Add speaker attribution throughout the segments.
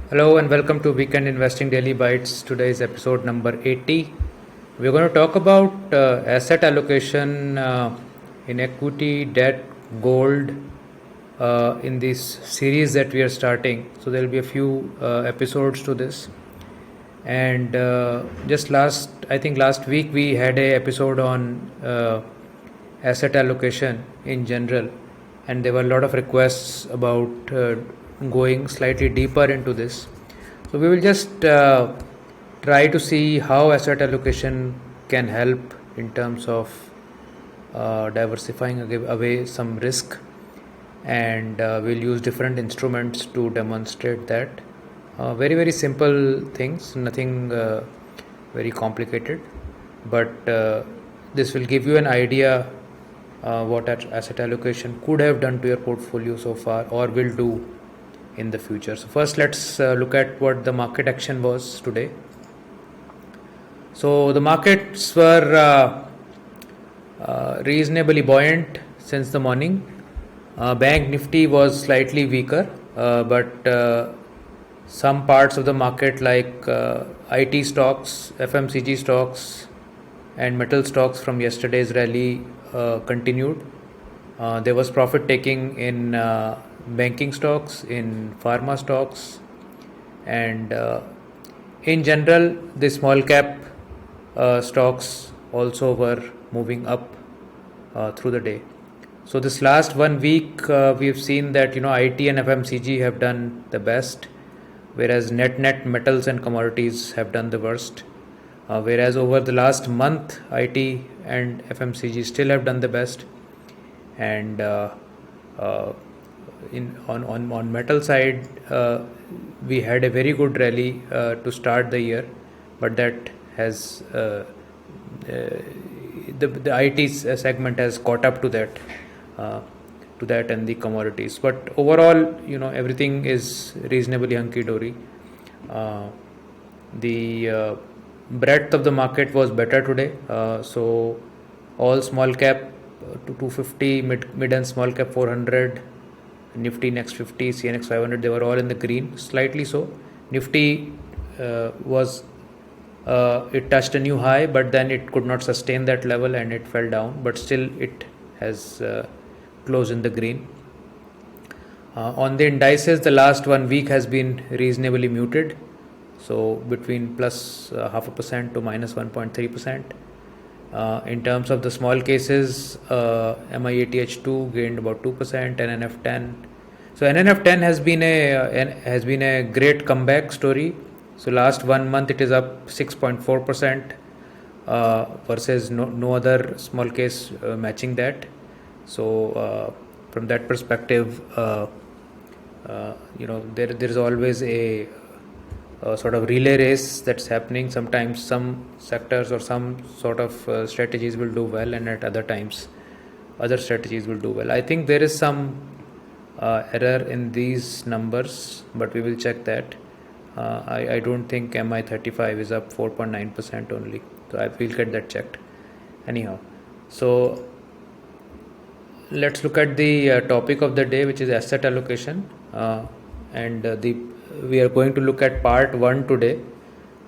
Speaker 1: Hello and welcome to Weekend Investing Daily Bites. Today is episode number 80. We're going to talk about asset allocation in equity, debt, gold in this series that we are starting. So there will be a few episodes to this. And I think last week we had a episode on asset allocation in general, and there were a lot of requests about going slightly deeper into this. So we will just try to see how asset allocation can help in terms of diversifying away some risk, and we'll use different instruments to demonstrate that. Very simple things, nothing very complicated, but this will give you an idea what asset allocation could have done to your portfolio so far or will do in the future. So first let's look at what the market action was today. So the markets were reasonably buoyant since the morning. Bank Nifty was slightly weaker, but some parts of the market like IT stocks, FMCG stocks and metal stocks from yesterday's rally continued. There was profit taking in banking stocks, in pharma stocks, and in general the small cap stocks also were moving up through the day. So this last 1 week we've seen that IT and FMCG have done the best, whereas net metals and commodities have done the worst. Whereas over the last month, IT and FMCG still have done the best, and on metal side, we had a very good rally to start the year, but that has the IT segment has caught up to that. And the commodities, but overall everything is reasonably hunky-dory. The breadth of the market was better today, so all small cap to 250, mid and small cap 400, Nifty next 50, CNX 500, they were all in the green, slightly so. Nifty was it touched a new high, but then it could not sustain that level and it fell down, but still it has close in the green. On the indices, the last 1 week has been reasonably muted, so between plus 0.5% to minus 1.3%. In terms of the small cases, MI80H2 gained about 2%, NNF10. So NNF10 has been a great comeback story. So last 1 month it is up 6.4% versus no other small case matching that. So from that perspective, there is always a sort of relay race that's happening. Sometimes some sectors or some sort of strategies will do well, and at other times other strategies will do well. I think there is some error in these numbers, but we will check that. I don't think MI35 is up 4.9% only, so I will get that checked anyhow. So let's look at the topic of the day, which is asset allocation, and we are going to look at part 1 today,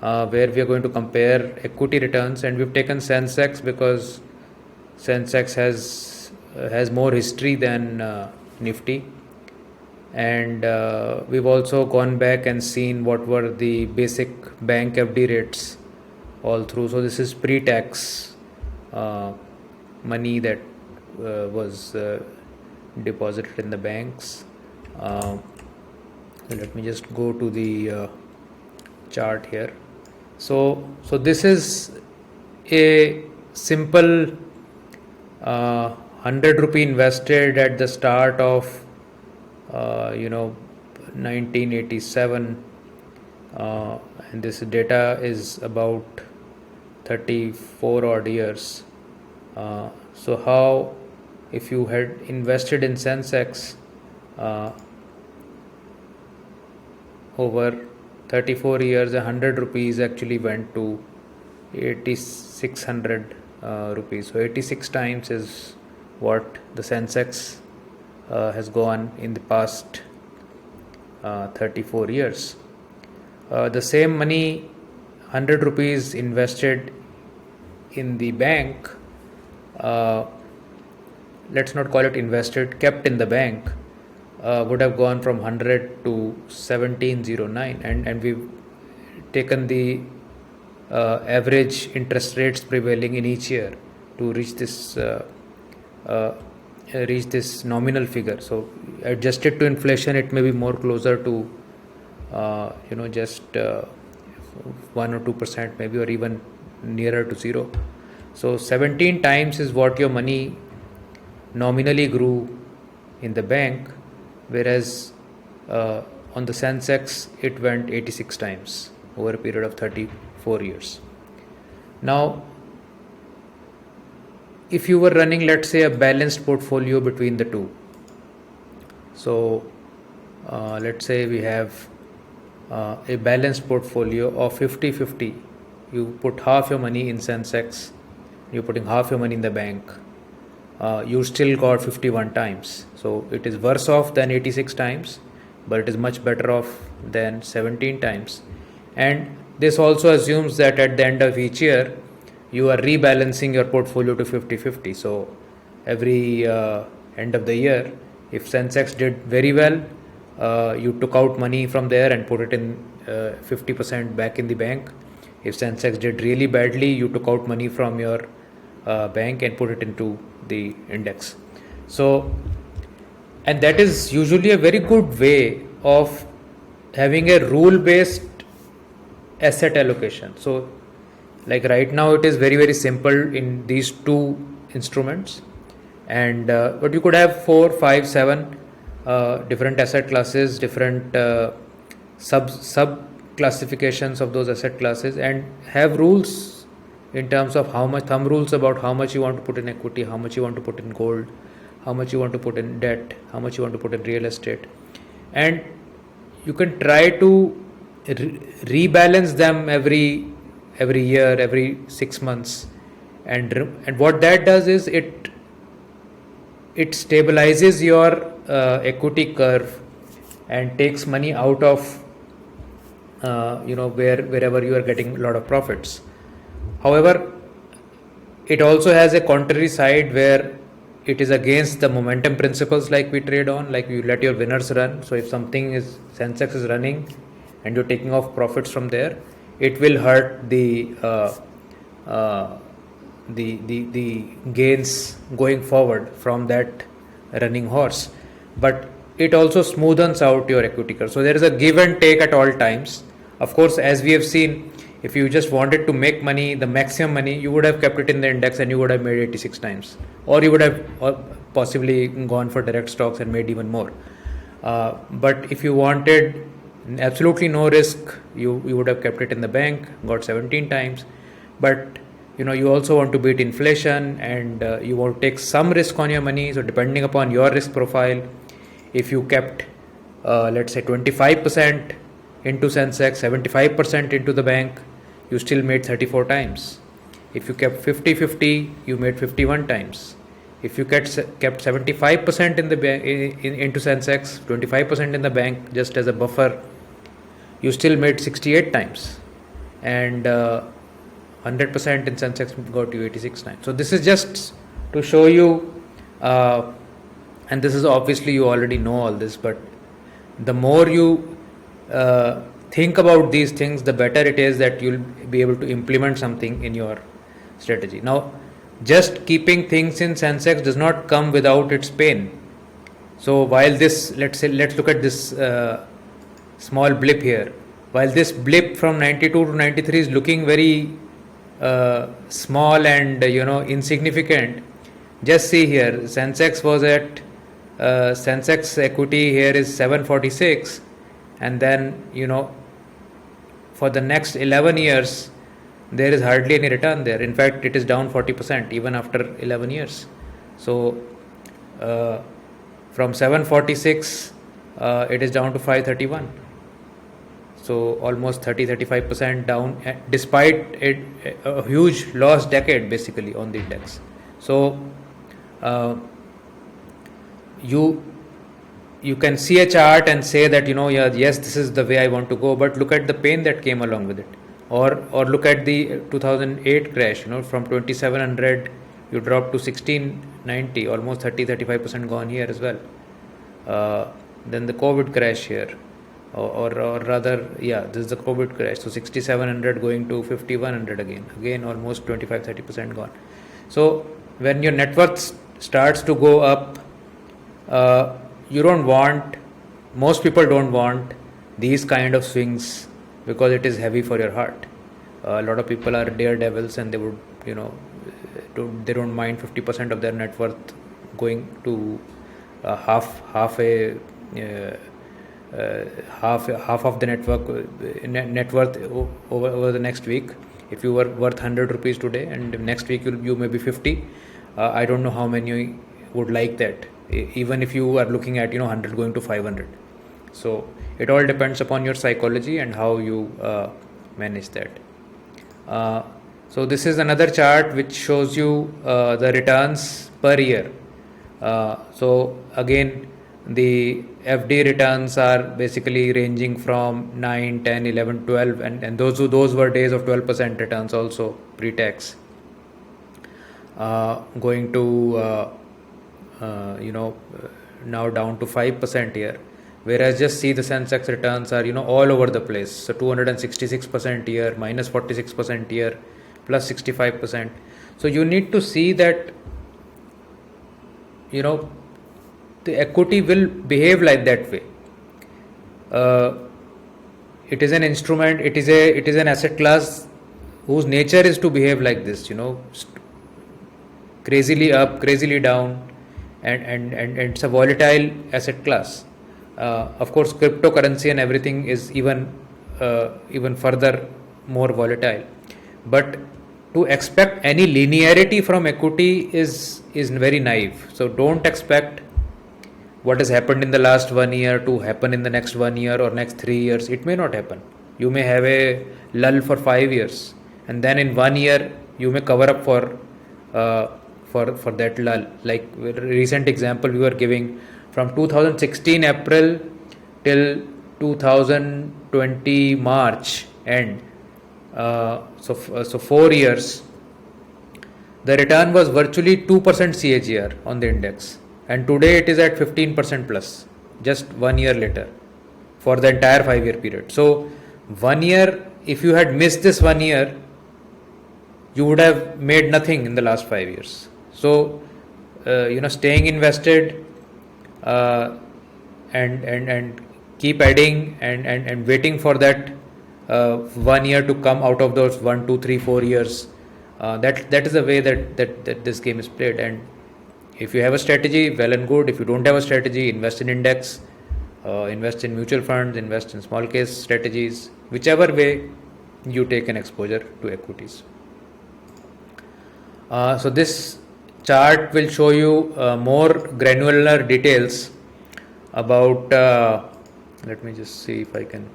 Speaker 1: where we are going to compare equity returns, and we've taken Sensex because Sensex has more history than Nifty, and we've also gone back and seen what were the basic bank FD rates all through. So this is pre-tax money that was deposited in the banks. Let me just go to the chart here. So this is a simple 100 rupee invested at the start of 1987, and this data is about 34 odd years. So how, if you had invested in Sensex over 34 years, 100 rupees actually went to 8600 rupees. So 86 times is what the Sensex has gone in the past 34 years. The same money, 100 rupees invested in the bank, uh, let's not call it invested, kept in the bank, would have gone from 100 to 1709, and we've taken the average interest rates prevailing in each year to uh, reach this nominal figure. So adjusted to inflation, it may be more closer to just 1 or 2% maybe, or even nearer to zero. So 17 times is what your money nominally grew in the bank, whereas on the Sensex it went 86 times over a period of 34 years. Now, if you were running, let's say, a balanced portfolio between the two, so let's say we have a balanced portfolio of 50-50. You put half your money in Sensex, you're putting half your money in the bank. You still got 51 times. So it is worse off than 86 times, but it is much better off than 17 times. And this also assumes that at the end of each year, you are rebalancing your portfolio to 50-50. So every end of the year, if Sensex did very well, you took out money from there and put it in 50% back in the bank. If Sensex did really badly, you took out money from your bank and put it into the index. So, and that is usually a very good way of having a rule-based asset allocation. So, like right now, it is very, very simple in these two instruments, and but you could have 4, 5, 7 different asset classes, different sub classifications of those asset classes, and have rules in terms of how much, thumb rules about how much you want to put in equity, how much you want to put in gold, how much you want to put in debt, how much you want to put in real estate, and you can try to rebalance them every year, every 6 months, and what that does is it stabilizes your equity curve and takes money out of wherever you are getting a lot of profits. However, it also has a contrary side where it is against the momentum principles, like we trade on, like you let your winners run. So if something is, Sensex is running and you're taking off profits from there, it will hurt the gains going forward from that running horse. But it also smoothens out your equity curve. So there is a give and take at all times. Of course, as we have seen, if you just wanted to make money, the maximum money, you would have kept it in the index and you would have made 86 times, or you would have possibly gone for direct stocks and made even more. But if you wanted absolutely no risk, you would have kept it in the bank, got 17 times. But you also want to beat inflation, and you want to take some risk on your money. So depending upon your risk profile, if you kept let's say 25% into Sensex, 75% into the bank, you still made 34 times. If you kept 50-50, you made 51 times. If you kept 75% in the bank, into Sensex, 25% in the bank just as a buffer, you still made 68 times, and 100% in Sensex got you 86 times. So this is just to show you, and this is obviously you already know all this, but the more you think about these things, the better it is that you'll be able to implement something in your strategy. Now, just keeping things in Sensex does not come without its pain. So while this, let's look at this small blip here. While this blip from 92 to 93 is looking very small and insignificant, just see here, Sensex was at Sensex equity here is 746, and then for the next 11 years there is hardly any return there. In fact, it is down 40% even after 11 years. So from 746 it is down to 531. So almost 30-35% down, despite a huge lost decade basically on the index. So you you can see a chart and say that, yeah, yes, this is the way I want to go, but look at the pain that came along with it. Or look at the 2008 crash, from 2700 you dropped to 1690, almost 30-35% gone here as well. Then the COVID crash here, or rather, yeah, this is the COVID crash. So 6700 going to 5100 again almost 25-30% gone. So when your net worth starts to go up, you don't want, most people don't want these kind of swings because it is heavy for your heart. A lot of people are daredevils and they would, they don't mind 50% of their net worth going to half of the net worth over the next week. If you were worth 100 rupees today and next week you may be 50, I don't know how many would like that, even if you are looking at 100 going to 500. So it all depends upon your psychology and how you manage that. So this is another chart which shows you the returns per year. So again, the FD returns are basically ranging from 9, 10, 11, 12, and those were days of 12% returns also pre-tax, going to now down to 5% here. Whereas just see the Sensex returns are all over the place. So 266% year, minus 46% year, plus 65%. So you need to see that the equity will behave like that way. It is an instrument, it is an asset class whose nature is to behave like this, crazily up, crazily down, and it's a volatile asset class. Of course, cryptocurrency and everything is even further more volatile. But to expect any linearity from equity is very naive. So don't expect what has happened in the last 1 year to happen in the next 1 year or next 3 years. It may not happen. You may have a lull for 5 years, and then in 1 year you may cover up for that lull. Like recent example we were giving, from 2016 April till 2020 March end, so 4 years, the return was virtually 2% CAGR on the index, and today it is at 15% plus just 1 year later for the entire 5-year period. So 1 year, if you had missed this 1 year, you would have made nothing in the last 5 years. So staying invested and keep adding and waiting for that 1 year to come out of those 1, 2, 3, 4 years. That is the way that this game is played. And if you have a strategy, well and good. If you don't have a strategy, invest in index, invest in mutual funds, invest in small case strategies, whichever way you take an exposure to equities. So this chart will show you more granular details about, let me just see if I can.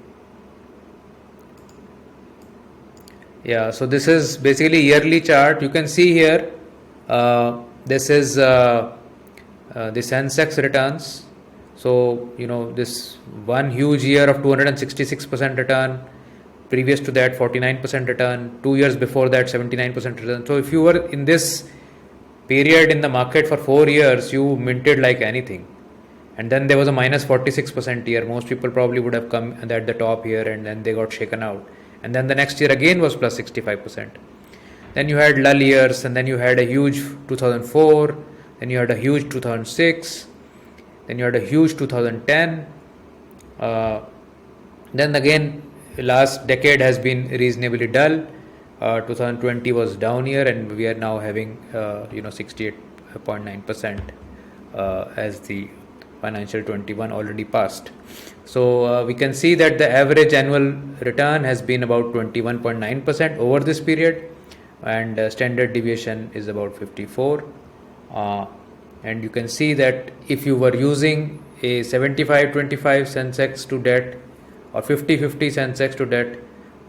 Speaker 1: Yeah, so this is basically yearly chart. You can see here, this is the Sensex returns. So, this one huge year of 266% return, previous to that 49% return, 2 years before that 79% return. So if you were in this period in the market for 4 years, you minted like anything. And then there was a minus 46% year. Most people probably would have come at the top here and then they got shaken out. And then the next year again was plus 65%. Then you had lull years, and then you had a huge 2004, then you had a huge 2006, then you had a huge 2010. Then again, last decade has been reasonably dull. 2020 was down year, and we are now having 68.9% as the financial 21 already passed. So we can see that the average annual return has been about 21.9% over this period, and standard deviation is about 54. And you can see that if you were using a 75-25 Sensex to debt or 50-50 Sensex to debt,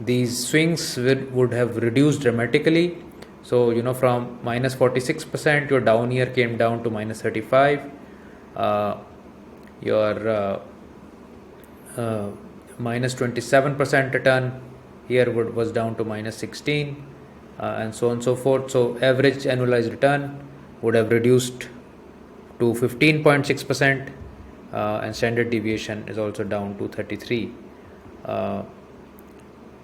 Speaker 1: these swings would have reduced dramatically. So from minus 46%, your down year came down to minus 35. your minus 27% return here was down to minus 16, and so on and so forth. So average annualized return would have reduced to 15.6%, and standard deviation is also down to 33.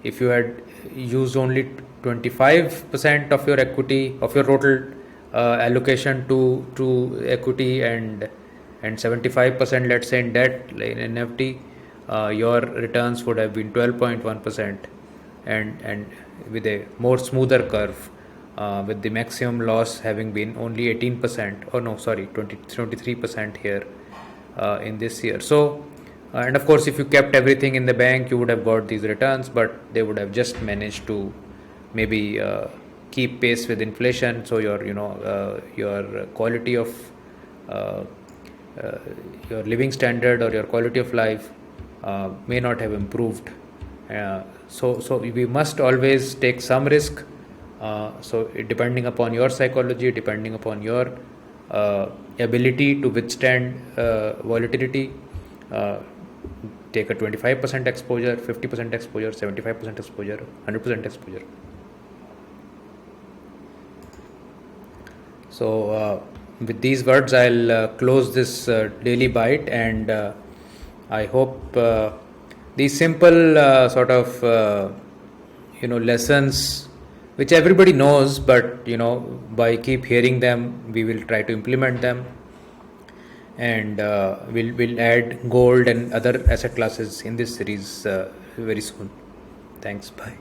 Speaker 1: If you had used only 25% of your equity, of your total allocation to equity, and 75%, let's say, in debt, like in NFT, your returns would have been 12.1%, and with a more smoother curve, with the maximum loss having been only 18%, or no, sorry, 23% here in this year. So, and of course, if you kept everything in the bank, you would have got these returns, but they would have just managed to maybe keep pace with inflation. So your quality of your living standard, or your quality of life may not have improved. So we must always take some risk. So depending upon your psychology, depending upon your ability to withstand volatility, take a 25% exposure, 50% exposure, 75% exposure, 100% exposure. So with these words, I'll close this daily bite, and I hope these simple sort of lessons, which everybody knows, but by keep hearing them, we will try to implement them, and we'll add gold and other asset classes in this series very soon. Thanks. Bye.